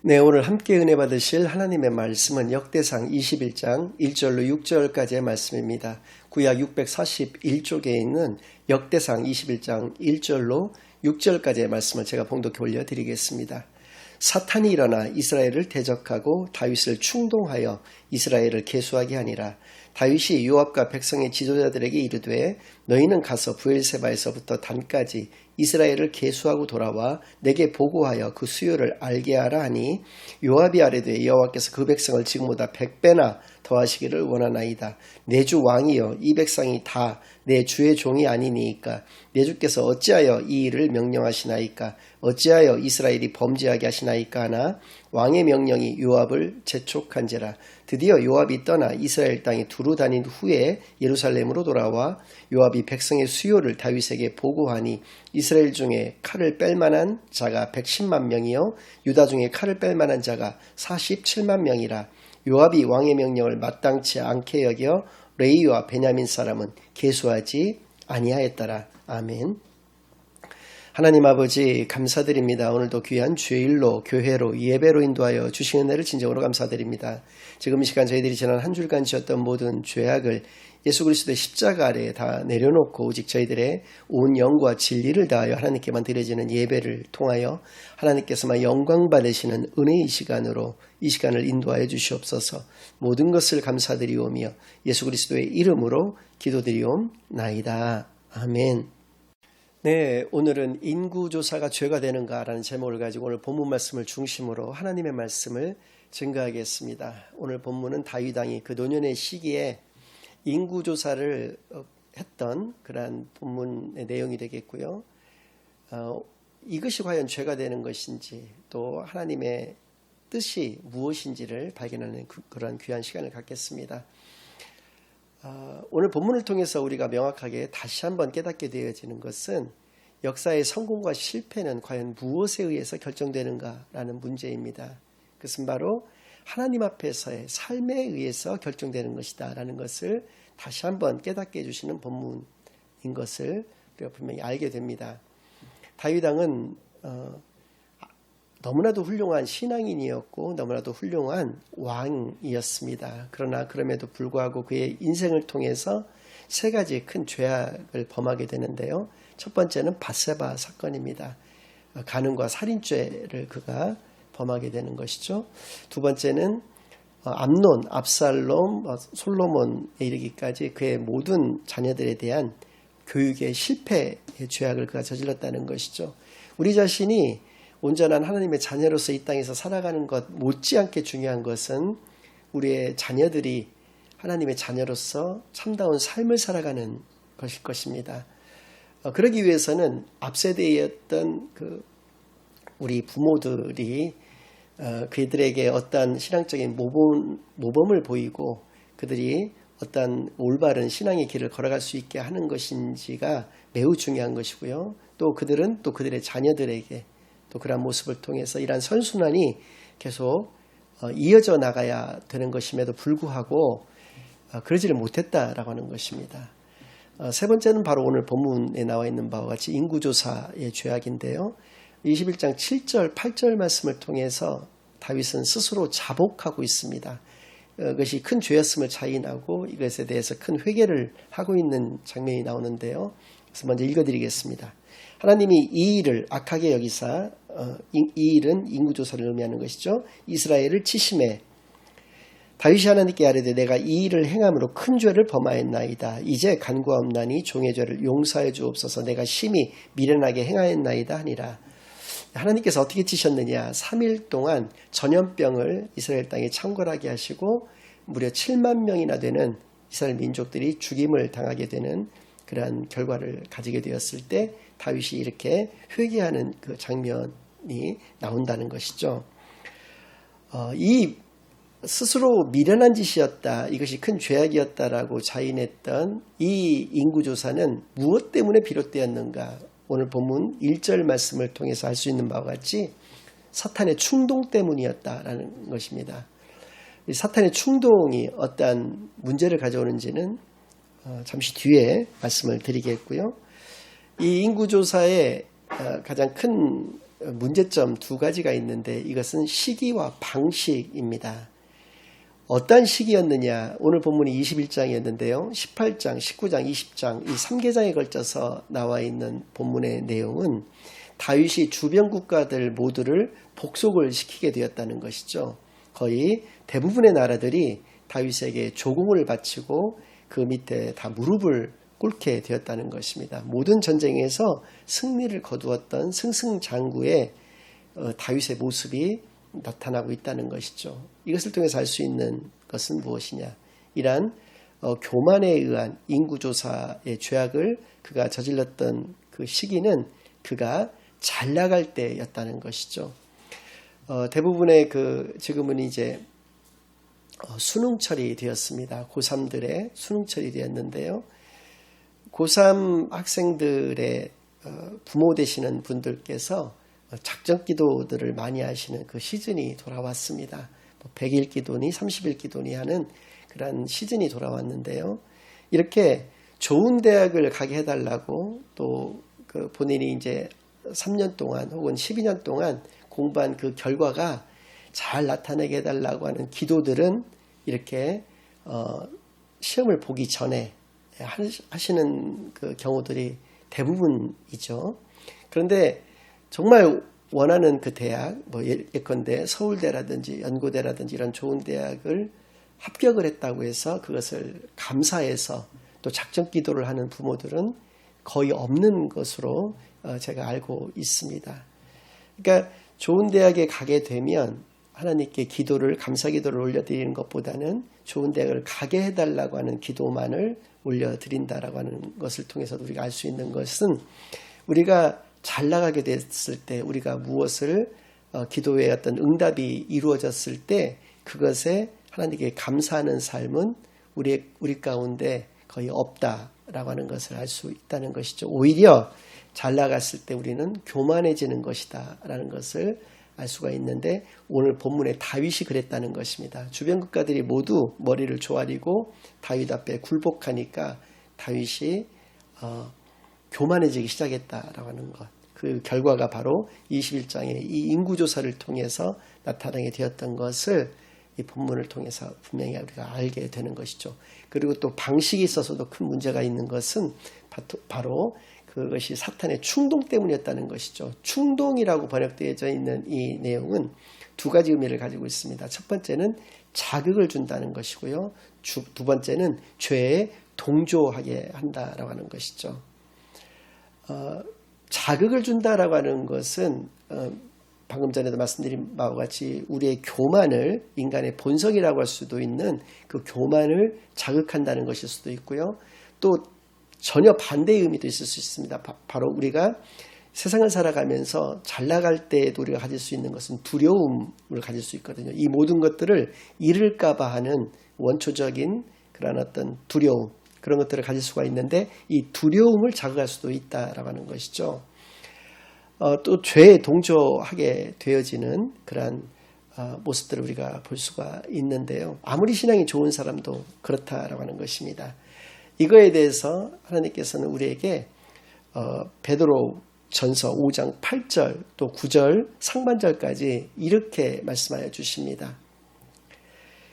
네, 오늘 함께 은혜 받으실 하나님의 말씀은 역대상 21장 1절로 6절까지의 말씀입니다. 구약 641쪽에 있는 역대상 21장 1절로 6절까지의 말씀을 제가 봉독해 올려드리겠습니다. 사탄이 일어나 이스라엘을 대적하고 다윗을 충동하여 이스라엘을 계수하게 하니라. 다윗이 요압과 백성의 지도자들에게 이르되 너희는 가서 브엘세바에서부터 단까지 이스라엘을 계수하고 돌아와 내게 보고하여 그 수요를 알게 하라 하니 요압이 아뢰되 여호와께서 그 백성을 지금보다 100배나 더하시기를 원하나이다. 내 주 왕이여 이 백성이 다 내 주의 종이 아니니이까 내 주께서 어찌하여 이 일을 명령하시나이까 어찌하여 이스라엘이 범죄하게 하시나이까 하나 왕의 명령이 요압을 재촉한지라. 드디어 요압이 떠나 이스라엘 땅에 두루 다닌 후에 예루살렘으로 돌아와 요압이 백성의 수요를 다윗에게 보고하니 이스라엘 중에 칼을 뺄 만한 자가 110만 명이요 유다 중에 칼을 뺄 만한 자가 47만 명이라. 요압이 왕의 명령을 마땅치 않게 여겨 레이와 베냐민 사람은 계수하지 아니하였더라. 아멘. 하나님 아버지 감사드립니다. 오늘도 귀한 주일로 교회로 예배로 인도하여 주신 은혜를 진정으로 감사드립니다. 지금 이 시간 저희들이 지난 한 주간 지었던 모든 죄악을 예수 그리스도의 십자가 아래에 다 내려놓고 오직 저희들의 온 영과 진리를 다하여 하나님께만 드려지는 예배를 통하여 하나님께서만 영광 받으시는 은혜의 시간으로 이 시간을 인도하여 주시옵소서. 모든 것을 감사드리오며 예수 그리스도의 이름으로 기도드리옵나이다. 아멘. 네, 오늘은 인구조사가 죄가 되는가라는 제목을 가지고 오늘 본문 말씀을 중심으로 하나님의 말씀을 증거하겠습니다. 오늘 본문은 다윗 왕이 그 노년의 시기에 인구조사를 했던 그러한 본문의 내용이 되겠고요. 이것이 과연 죄가 되는 것인지 또 하나님의 뜻이 무엇인지를 발견하는 그런 귀한 시간을 갖겠습니다. 오늘 본문을 통해서 우리가 명확하게 다시 한번 깨닫게 되어지는 것은 역사의 성공과 실패는 과연 무엇에 의해서 결정되는가라는 문제입니다. 그것은 바로 하나님 앞에서의 삶에 의해서 결정되는 것이다 라는 것을 다시 한번 깨닫게 해주시는 본문인 것을 우리가 분명히 알게 됩니다. 다윗 왕은 너무나도 훌륭한 신앙인이었고 너무나도 훌륭한 왕이었습니다. 그러나 그럼에도 불구하고 그의 인생을 통해서 세 가지 큰 죄악을 범하게 되는데요. 첫 번째는 밧세바 사건입니다. 간음과 살인죄를 그가 범하게 되는 것이죠. 두 번째는 암논, 압살롬, 솔로몬에 이르기까지 그의 모든 자녀들에 대한 교육의 실패의 죄악을 그가 저질렀다는 것이죠. 우리 자신이 온전한 하나님의 자녀로서 이 땅에서 살아가는 것 못지않게 중요한 것은 우리의 자녀들이 하나님의 자녀로서 참다운 삶을 살아가는 것일 것입니다. 그러기 위해서는 앞세대였던 우리 부모들이 그들에게 어떠한 신앙적인 모범을 보이고 그들이 어떠한 올바른 신앙의 길을 걸어갈 수 있게 하는 것인지가 매우 중요한 것이고요. 또 그들은 또 그들의 자녀들에게 또 그런 모습을 통해서 이러한 선순환이 계속 이어져 나가야 되는 것임에도 불구하고 그러지를 못했다라고 하는 것입니다. 세 번째는 바로 오늘 본문에 나와 있는 바와 같이 인구조사의 죄악인데요. 21장 7절, 8절 말씀을 통해서 다윗은 스스로 자복하고 있습니다. 그것이 큰 죄였음을 자인하고 이것에 대해서 큰 회개를 하고 있는 장면이 나오는데요. 그래서 먼저 읽어드리겠습니다. 하나님이 이 일을 악하게 여기사 이 일은 인구조사를 의미하는 것이죠. 이스라엘을 치심해 다윗이 하나님께 아뢰되 내가 이 일을 행함으로 큰 죄를 범하였나이다. 이제 간구하옵나니 종의 죄를 용서해 주옵소서. 내가 심히 미련하게 행하였나이다 하니라. 하나님께서 어떻게 치셨느냐. 3일 동안 전염병을 이스라엘 땅에 창궐하게 하시고 무려 7만 명이나 되는 이스라엘 민족들이 죽임을 당하게 되는 그러한 결과를 가지게 되었을 때 다윗이 이렇게 회개하는 그 장면이 나온다는 것이죠. 이 스스로 미련한 짓이었다. 이것이 큰 죄악이었다라고 자인했던 이 인구조사는 무엇 때문에 비롯되었는가. 오늘 본문 1절 말씀을 통해서 알 수 있는 바와 같이 사탄의 충동 때문이었다라는 것입니다. 사탄의 충동이 어떠한 문제를 가져오는지는 잠시 뒤에 말씀을 드리겠고요. 이 인구조사의 가장 큰 문제점 두 가지가 있는데 이것은 시기와 방식입니다. 어떤 시기였느냐? 오늘 본문이 21장이었는데요. 18장, 19장, 20장 이 3계장에 걸쳐서 나와 있는 본문의 내용은 다윗이 주변 국가들 모두를 복속을 시키게 되었다는 것이죠. 거의 대부분의 나라들이 다윗에게 조공을 바치고 그 밑에 다 무릎을 꿇게 되었다는 것입니다. 모든 전쟁에서 승리를 거두었던 승승장구의 다윗의 모습이 나타나고 있다는 것이죠. 이것을 통해서 알 수 있는 것은 무엇이냐? 이러한 교만에 의한 인구조사의 죄악을 그가 저질렀던 그 시기는 그가 잘 나갈 때였다는 것이죠. 대부분의 지금은 이제 수능철이 되었습니다. 고3들의 수능철이 되었는데요. 고3 학생들의 부모 되시는 분들께서 작전 기도들을 많이 하시는 그 시즌이 돌아왔습니다. 100일 기도니 30일 기도니 하는 그런 시즌이 돌아왔는데요. 이렇게 좋은 대학을 가게 해달라고 또 본인이 이제 3년 동안 혹은 12년 동안 공부한 그 결과가 잘 나타내게 해달라고 하는 기도들은 이렇게 시험을 보기 전에 하시는 그 경우들이 대부분이죠. 그런데 정말 원하는 그 대학, 예컨대 서울대라든지 연고대라든지 이런 좋은 대학을 합격을 했다고 해서 그것을 감사해서 또 작전 기도를 하는 부모들은 거의 없는 것으로 제가 알고 있습니다. 그러니까 좋은 대학에 가게 되면 하나님께 기도를 감사 기도를 올려드리는 것보다는 좋은 대학을 가게 해달라고 하는 기도만을 올려드린다라고 하는 것을 통해서 우리가 알 수 있는 것은 우리가 잘 나가게 됐을 때 우리가 무엇을 기도의 어떤 응답이 이루어졌을 때 그것에 하나님께 감사하는 삶은 우리 가운데 거의 없다라고 하는 것을 알 수 있다는 것이죠. 오히려 잘 나갔을 때 우리는 교만해지는 것이다 라는 것을 알 수가 있는데 오늘 본문에 다윗이 그랬다는 것입니다. 주변 국가들이 모두 머리를 조아리고 다윗 앞에 굴복하니까 다윗이 교만해지기 시작했다라고 하는 것. 그 결과가 바로 21장의 이 인구조사를 통해서 나타나게 되었던 것을 이 본문을 통해서 분명히 우리가 알게 되는 것이죠. 그리고 또 방식이 있어서도 큰 문제가 있는 것은 바로 그것이 사탄의 충동 때문이었다는 것이죠. 충동이라고 번역되어져 있는 이 내용은 두 가지 의미를 가지고 있습니다. 첫 번째는 자극을 준다는 것이고요. 두 번째는 죄에 동조하게 한다라고 하는 것이죠. 자극을 준다라고 하는 것은 방금 전에도 말씀드린 바와 같이 우리의 교만을 인간의 본성이라고 할 수도 있는 그 교만을 자극한다는 것일 수도 있고요. 또 전혀 반대의 의미도 있을 수 있습니다. 바로 우리가 세상을 살아가면서 잘 나갈 때에도 우리가 가질 수 있는 것은 두려움을 가질 수 있거든요. 이 모든 것들을 잃을까 봐 하는 원초적인 그런 어떤 두려움, 그런 것들을 가질 수가 있는데 이 두려움을 자극할 수도 있다라고 하는 것이죠. 또 죄에 동조하게 되어지는 그런 모습들을 우리가 볼 수가 있는데요. 아무리 신앙이 좋은 사람도 그렇다라고 하는 것입니다. 이거에 대해서 하나님께서는 우리에게 베드로 전서 5장 8절 또 9절 상반절까지 이렇게 말씀하여 주십니다.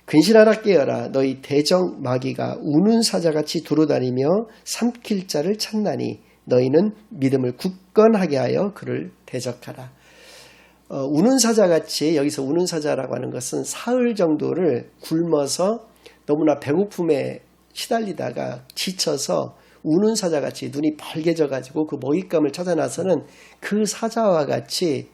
근신하라 깨어라 너희 대적 마귀가 우는 사자같이 두루다니며 삼킬 자를 찾나니 너희는 믿음을 굳건하게 하여 그를 대적하라. 우는 사자같이 여기서 우는 사자라고 하는 것은 사흘 정도를 굶어서 너무나 배고픔에 시달리다가 지쳐서 우는 사자같이 눈이 벌게져 가지고 그 먹잇감을 찾아 나서는 그 사자와 같이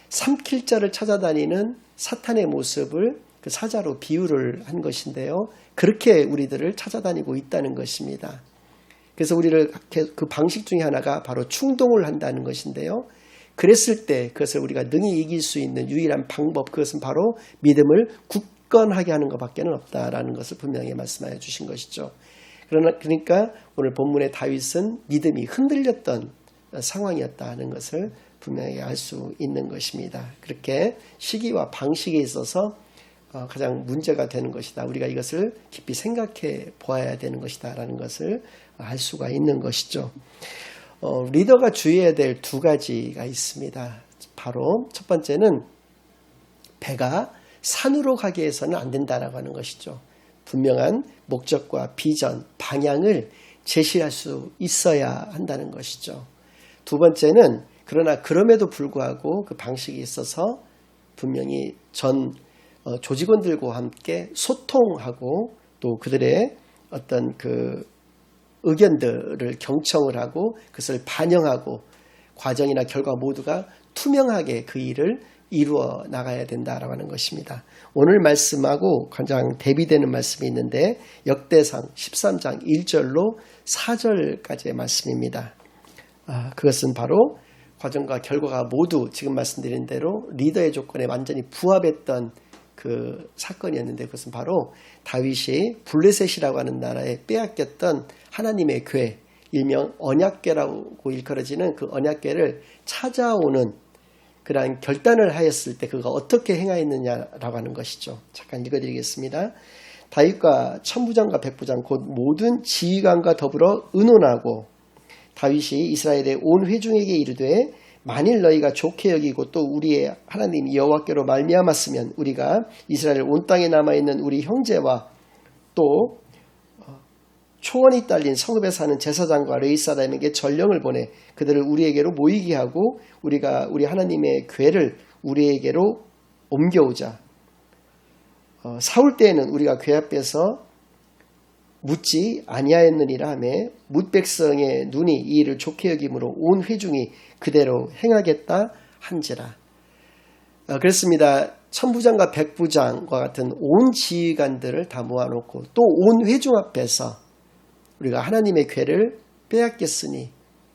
삼킬 자를 찾아다니는 사탄의 모습을 그 사자로 비유를 한 것인데요. 그렇게 우리들을 찾아다니고 있다는 것입니다. 그래서 우리를 그 방식 중에 하나가 바로 충동을 한다는 것인데요. 그랬을 때 그것을 우리가 능히 이길 수 있는 유일한 방법, 그것은 바로 믿음을 굳건하게 하는 것밖에는 없다라는 것을 분명히 말씀하여 주신 것이죠. 그러니까 오늘 본문의 다윗은 믿음이 흔들렸던 상황이었다는 것을 분명히 알 수 있는 것입니다. 그렇게 시기와 방식에 있어서 가장 문제가 되는 것이다. 우리가 이것을 깊이 생각해 보아야 되는 것이다 라는 것을 알 수가 있는 것이죠. 리더가 주의해야 될 두 가지가 있습니다. 바로 첫 번째는 배가 산으로 가게 해서는 안 된다라고 하는 것이죠. 분명한 목적과 비전, 방향을 제시할 수 있어야 한다는 것이죠. 두 번째는 그러나 그럼에도 불구하고 그 방식이 있어서 분명히 전 조직원들과 함께 소통하고 또 그들의 어떤 그 의견들을 경청을 하고 그것을 반영하고 과정이나 결과 모두가 투명하게 그 일을 이루어 나가야 된다라고 하는 것입니다. 오늘 말씀하고 가장 대비되는 말씀이 있는데 역대상 13장 1절로 4절까지의 말씀입니다. 그것은 바로 과정과 결과가 모두 지금 말씀드린 대로 리더의 조건에 완전히 부합했던 그 사건이었는데 그것은 바로 다윗이 블레셋이라고 하는 나라에 빼앗겼던 하나님의 궤, 일명 언약궤라고 일컬어지는 그 언약궤를 찾아오는 그러한 결단을 하였을 때 그가 어떻게 행하였느냐라고 하는 것이죠. 잠깐 읽어드리겠습니다. 다윗과 천부장과 백부장 곧 모든 지휘관과 더불어 의논하고 다윗이 이스라엘의 온 회중에게 이르되 만일 너희가 좋게 여기고 또 우리의 하나님 여호와께로 말미암았으면 우리가 이스라엘 온 땅에 남아있는 우리 형제와 또 초원이 딸린 성읍에 사는 제사장과 레위 사람에게 전령을 보내 그들을 우리에게로 모이게 하고 우리가 우리 하나님의 궤를 우리에게로 옮겨오자. 사울 때에는 우리가 궤 앞에서 묻지 아니하였느니라 하며 뭇 백성의 눈이 이 일을 좋게 여김으로 온 회중이 그대로 행하겠다 한지라. 그렇습니다. 천부장과 백부장과 같은 온 지휘관들을 다 모아놓고 또 온 회중 앞에서 우리가 하나님의 궤를 빼앗겼으니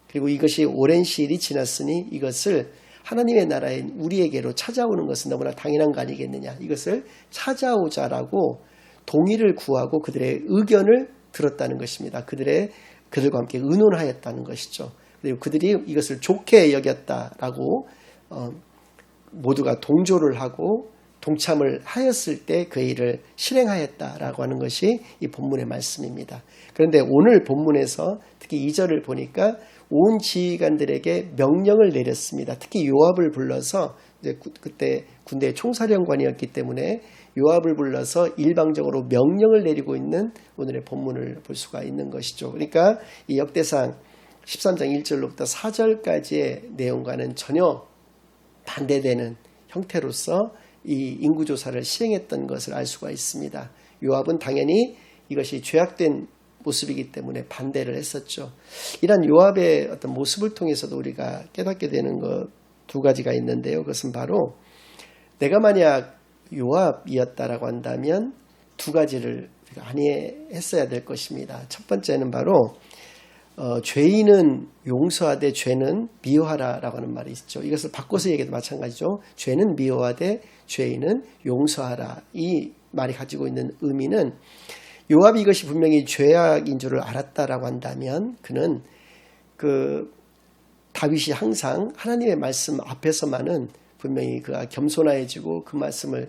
그리고 이것이 오랜 시일이 지났으니 이것을 하나님의 나라인 우리에게로 찾아오는 것은 너무나 당연한 거 아니겠느냐. 이것을 찾아오자라고 동의를 구하고 그들의 의견을 들었다는 것입니다. 그들과 함께 의논하였다는 것이죠. 그리고 그들이 이것을 좋게 여겼다라고 모두가 동조를 하고 동참을 하였을 때 그 일을 실행하였다라고 하는 것이 이 본문의 말씀입니다. 그런데 오늘 본문에서 특히 2절을 보니까 온 지휘관들에게 명령을 내렸습니다. 특히 요압을 불러서 이제 그때 군대 총사령관이었기 때문에 요압을 불러서 일방적으로 명령을 내리고 있는 오늘의 본문을 볼 수가 있는 것이죠. 그러니까 이 역대상 13장 1절로부터 4절까지의 내용과는 전혀 반대되는 형태로서 이 인구조사를 시행했던 것을 알 수가 있습니다. 요압은 당연히 이것이 죄악된 모습이기 때문에 반대를 했었죠. 이런 요압의 어떤 모습을 통해서도 우리가 깨닫게 되는 것 두 가지가 있는데요. 그것은 바로 내가 만약 요압이었다라고 한다면 두 가지를 아니했어야 될 것입니다. 첫 번째는 바로 죄인은 용서하되 죄는 미워하라라고 하는 말이 있죠. 이것을 바꿔서 얘기해도 마찬가지죠. 죄는 미워하되 죄인은 용서하라. 이 말이 가지고 있는 의미는 요압이 이것이 분명히 죄악인 줄을 알았다라고 한다면 그는 다윗이 항상 하나님의 말씀 앞에서만은 분명히 그가 겸손해지고 그 말씀에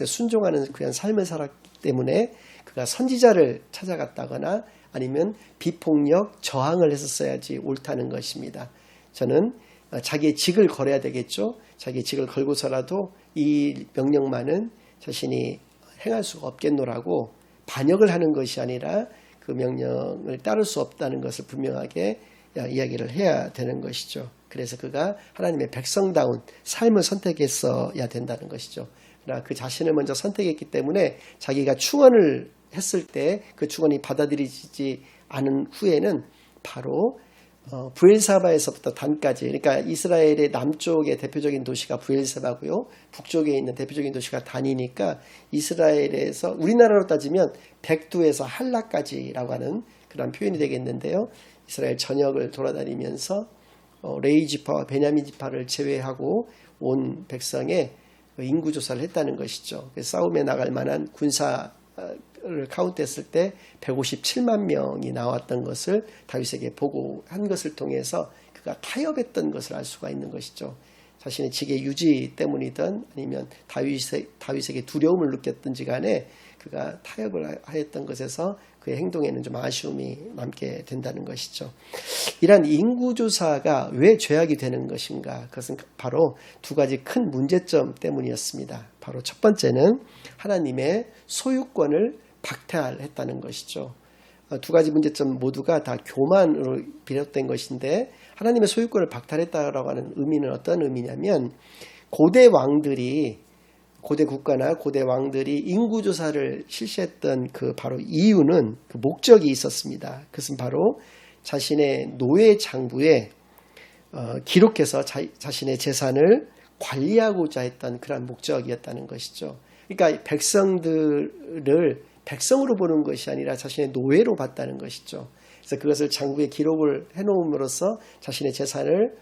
순종하는 그런 삶을 살았기 때문에 그가 선지자를 찾아갔다거나 아니면 비폭력 저항을 했었어야지 옳다는 것입니다. 저는 자기의 직을 걸어야 되겠죠. 자기의 직을 걸고서라도 이 명령만은 자신이 행할 수가 없겠노라고 반역을 하는 것이 아니라 그 명령을 따를 수 없다는 것을 분명하게 이야기를 해야 되는 것이죠. 그래서 그가 하나님의 백성다운 삶을 선택했어야 된다는 것이죠. 그러나 그 자신을 먼저 선택했기 때문에 자기가 충언을 했을 때 그 충언이 받아들이지 않은 후에는 바로 브엘사바에서부터 단까지, 그러니까 이스라엘의 남쪽의 대표적인 도시가 브엘사바고요, 북쪽에 있는 대표적인 도시가 단이니까 이스라엘에서 우리나라로 따지면 백두에서 한라까지라고 하는 그런 표현이 되겠는데요. 이스라엘 전역을 돌아다니면서 레위 지파와 베냐민 지파를 제외하고 온 백성의 인구조사를 했다는 것이죠. 싸움에 나갈 만한 군사를 카운트했을 때 157만 명이 나왔던 것을 다윗에게 보고한 것을 통해서 그가 타협했던 것을 알 수가 있는 것이죠. 자신의 직의 유지 때문이든 아니면 다윗에게 두려움을 느꼈든지 간에 그가 타협을 하였던 것에서 그의 행동에는 좀 아쉬움이 남게 된다는 것이죠. 이러한 인구조사가 왜 죄악이 되는 것인가? 그것은 바로 두 가지 큰 문제점 때문이었습니다. 바로 첫 번째는 하나님의 소유권을 박탈했다는 것이죠. 두 가지 문제점 모두가 다 교만으로 비롯된 것인데 하나님의 소유권을 박탈했다라고 하는 의미는 어떤 의미냐면 고대 국가나 고대 왕들이 인구조사를 실시했던 그 바로 이유는 그 목적이 있었습니다. 그것은 바로 자신의 노예 장부에 기록해서 자신의 재산을 관리하고자 했던 그런 목적이었다는 것이죠. 그러니까 백성들을 백성으로 보는 것이 아니라 자신의 노예로 봤다는 것이죠. 그래서 그것을 장부에 기록을 해놓음으로써 자신의 재산을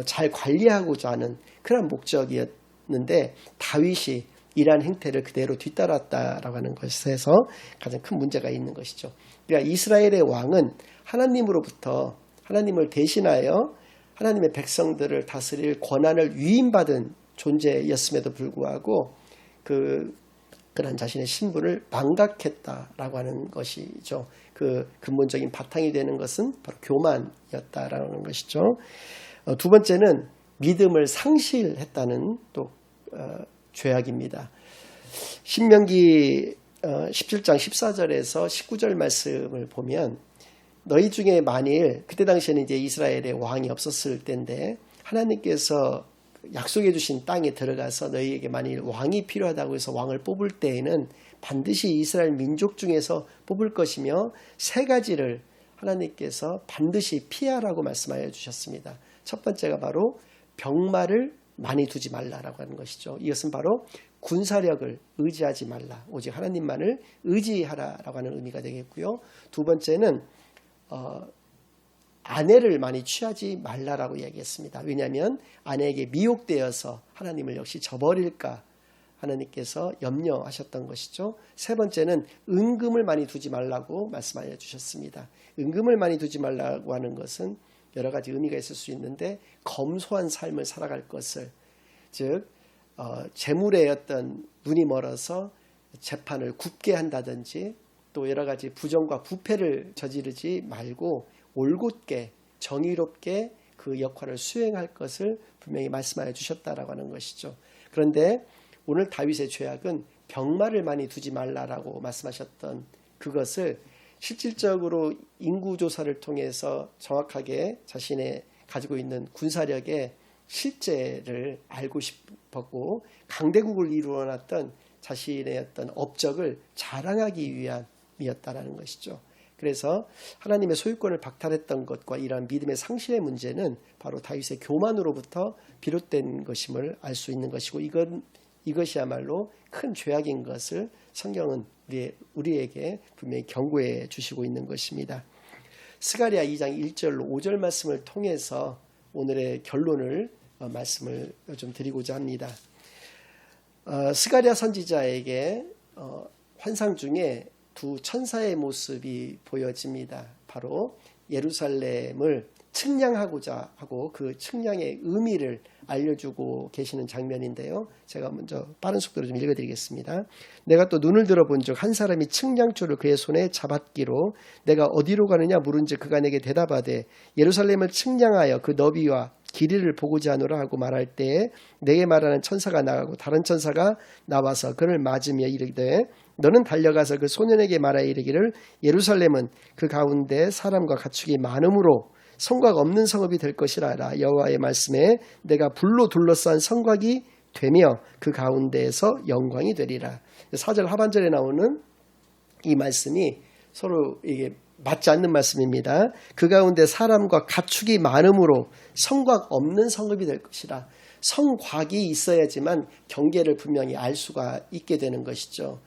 잘 관리하고자 하는 그런 목적이었는데 다윗이 이러한 행태를 그대로 뒤따랐다라고 하는 것에서 가장 큰 문제가 있는 것이죠. 그러니까 이스라엘의 왕은 하나님으로부터 하나님을 대신하여 하나님의 백성들을 다스릴 권한을 위임받은 존재였음에도 불구하고 그런 자신의 신분을 망각했다라고 하는 것이죠. 그 근본적인 바탕이 되는 것은 바로 교만이었다라는 것이죠. 두 번째는 믿음을 상실했다는 또 죄악입니다. 신명기 17장 14절에서 19절 말씀을 보면 너희 중에 만일 그때 당시에는 이제 이스라엘의 왕이 없었을 때인데 하나님께서 약속해 주신 땅에 들어가서 너희에게 만일 왕이 필요하다고 해서 왕을 뽑을 때에는 반드시 이스라엘 민족 중에서 뽑을 것이며 세 가지를 하나님께서 반드시 피하라고 말씀하여 주셨습니다. 첫 번째가 바로 병마를 많이 두지 말라라고 하는 것이죠. 이것은 바로 군사력을 의지하지 말라. 오직 하나님만을 의지하라라고 하는 의미가 되겠고요. 두 번째는 아내를 많이 취하지 말라라고 이야기했습니다. 왜냐하면 아내에게 미혹되어서 하나님을 역시 저버릴까 하나님께서 염려하셨던 것이죠. 세 번째는 은금을 많이 두지 말라고 말씀하여 주셨습니다. 은금을 많이 두지 말라고 하는 것은 여러 가지 의미가 있을 수 있는데 검소한 삶을 살아갈 것을, 즉 재물의 어떤 눈이 멀어서 재판을 굽게 한다든지 또 여러 가지 부정과 부패를 저지르지 말고 올곧게 정의롭게 그 역할을 수행할 것을 분명히 말씀하여 주셨다라고 하는 것이죠. 그런데 오늘 다윗의 죄악은 병마를 많이 두지 말라라고 말씀하셨던 그것을 실질적으로 인구조사를 통해서 정확하게 자신의 가지고 있는 군사력의 실제를 알고 싶었고 강대국을 이루어놨던 자신의 어떤 업적을 자랑하기 위함이었다라는 것이죠. 그래서 하나님의 소유권을 박탈했던 것과 이러한 믿음의 상실의 문제는 바로 다윗의 교만으로부터 비롯된 것임을 알 수 있는 것이고 이것이야말로 큰 죄악인 것을 성경은 우리에게 분명히 경고해 주시고 있는 것입니다. 스가랴 2장 1절로 5절 말씀을 통해서 오늘의 결론을 말씀을 좀 드리고자 합니다. 스가랴 선지자에게 환상 중에 두 천사의 모습이 보여집니다. 바로 예루살렘을 측량하고자 하고 그 측량의 의미를 알려주고 계시는 장면인데요. 제가 먼저 빠른 속도로 좀 읽어드리겠습니다. 내가 또 눈을 들어본 즉 한 사람이 측량초를 그의 손에 잡았기로 내가 어디로 가느냐 물은즉 그가 내게 대답하되 예루살렘을 측량하여 그 너비와 길이를 보고자 하노라 하고 말할 때에 내게 말하는 천사가 나가고 다른 천사가 나와서 그를 맞으며 이르되 너는 달려가서 그 소년에게 말하여 이르기를 예루살렘은 그 가운데 사람과 가축이 많음으로 성곽 없는 성읍이 될 것이라. 여호와의 말씀에 내가 불로 둘러싼 성곽이 되며 그 가운데에서 영광이 되리라. 4절 하반절에 나오는 이 말씀이 서로 이게 맞지 않는 말씀입니다. 그 가운데 사람과 가축이 많음으로 성곽 없는 성읍이 될 것이라. 성곽이 있어야지만 경계를 분명히 알 수가 있게 되는 것이죠.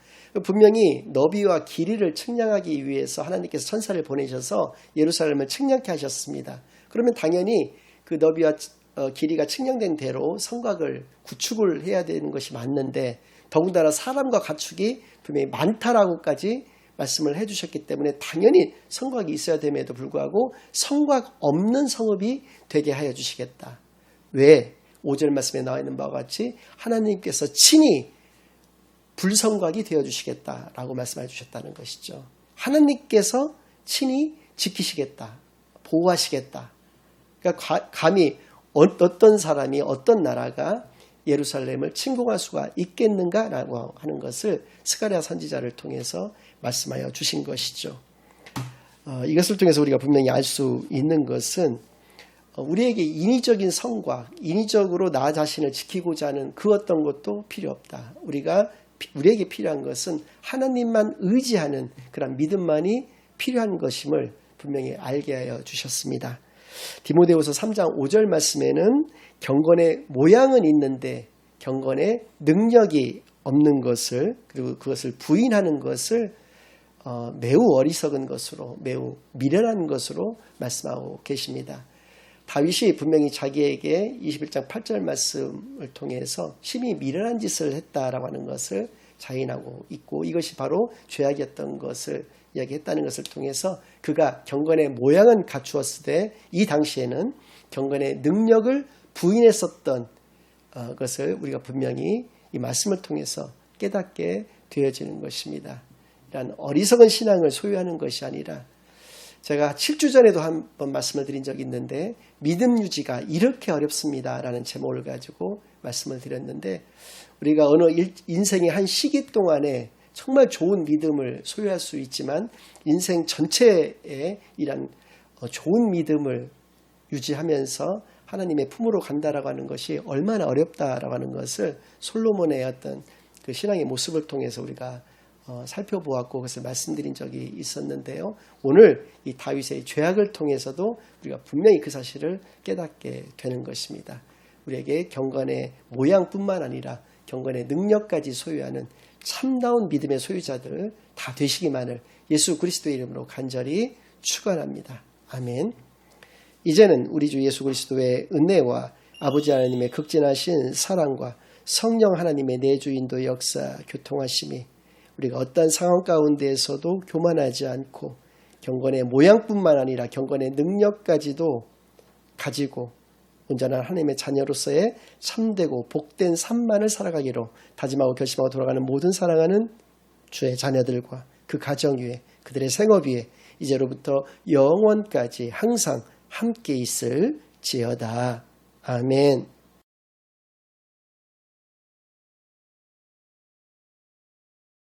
분명히 너비와 길이를 측량하기 위해서 하나님께서 천사를 보내셔서 예루살렘을 측량케 하셨습니다. 그러면 당연히 그 너비와 길이가 측량된 대로 성곽을 구축을 해야 되는 것이 맞는데 더군다나 사람과 가축이 분명히 많다라고까지 말씀을 해주셨기 때문에 당연히 성곽이 있어야 됨에도 불구하고 성곽 없는 성읍이 되게 하여 주시겠다. 왜? 5절 말씀에 나와 있는 바와 같이 하나님께서 친히 불성곽이 되어주시겠다라고 말씀해 주셨다는 것이죠. 하나님께서 친히 지키시겠다, 보호하시겠다. 그러니까 감히 어떤 사람이 어떤 나라가 예루살렘을 침공할 수가 있겠는가라고 하는 것을 스가랴 선지자를 통해서 말씀하여 주신 것이죠. 이것을 통해서 우리가 분명히 알 수 있는 것은 우리에게 인위적인 성과, 인위적으로 나 자신을 지키고자 하는 그 어떤 것도 필요 없다. 우리에게 필요한 것은 하나님만 의지하는 그런 믿음만이 필요한 것임을 분명히 알게 하여 주셨습니다. 디모데후서 3장 5절 말씀에는 경건의 모양은 있는데 경건의 능력이 없는 것을, 그리고 그것을 부인하는 것을 매우 어리석은 것으로, 매우 미련한 것으로 말씀하고 계십니다. 다윗이 분명히 자기에게 21장 8절 말씀을 통해서 심히 미련한 짓을 했다라고 하는 것을 자인하고 있고, 이것이 바로 죄악이었던 것을 이야기했다는 것을 통해서 그가 경건의 모양은 갖추었으되 이 당시에는 경건의 능력을 부인했었던 것을 우리가 분명히 이 말씀을 통해서 깨닫게 되어지는 것입니다. 이런 어리석은 신앙을 소유하는 것이 아니라, 제가 7주 전에도 한번 말씀을 드린 적이 있는데 믿음 유지가 이렇게 어렵습니다라는 제목을 가지고 말씀을 드렸는데, 우리가 어느 인생의 한 시기 동안에 정말 좋은 믿음을 소유할 수 있지만 인생 전체에 이런 좋은 믿음을 유지하면서 하나님의 품으로 간다라고 하는 것이 얼마나 어렵다라고 하는 것을 솔로몬의 어떤 그 신앙의 모습을 통해서 우리가 살펴보았고 그것을 말씀드린 적이 있었는데요. 오늘 이 다윗의 죄악을 통해서도 우리가 분명히 그 사실을 깨닫게 되는 것입니다. 우리에게 경건의 모양뿐만 아니라 경건의 능력까지 소유하는 참다운 믿음의 소유자들 다 되시기만을 예수 그리스도의 이름으로 간절히 축원합니다. 아멘. 이제는 우리 주 예수 그리스도의 은혜와 아버지 하나님의 극진하신 사랑과 성령 하나님의 내주인도 역사 교통하심이 우리가 어떤 상황 가운데에서도 교만하지 않고 경건의 모양뿐만 아니라 경건의 능력까지도 가지고 온전한 하나님의 자녀로서의 참되고 복된 삶만을 살아가기로 다짐하고 결심하고 돌아가는 모든 사랑하는 주의 자녀들과 그 가정 위에 그들의 생업 위에 이제로부터 영원까지 항상 함께 있을지어다. 아멘.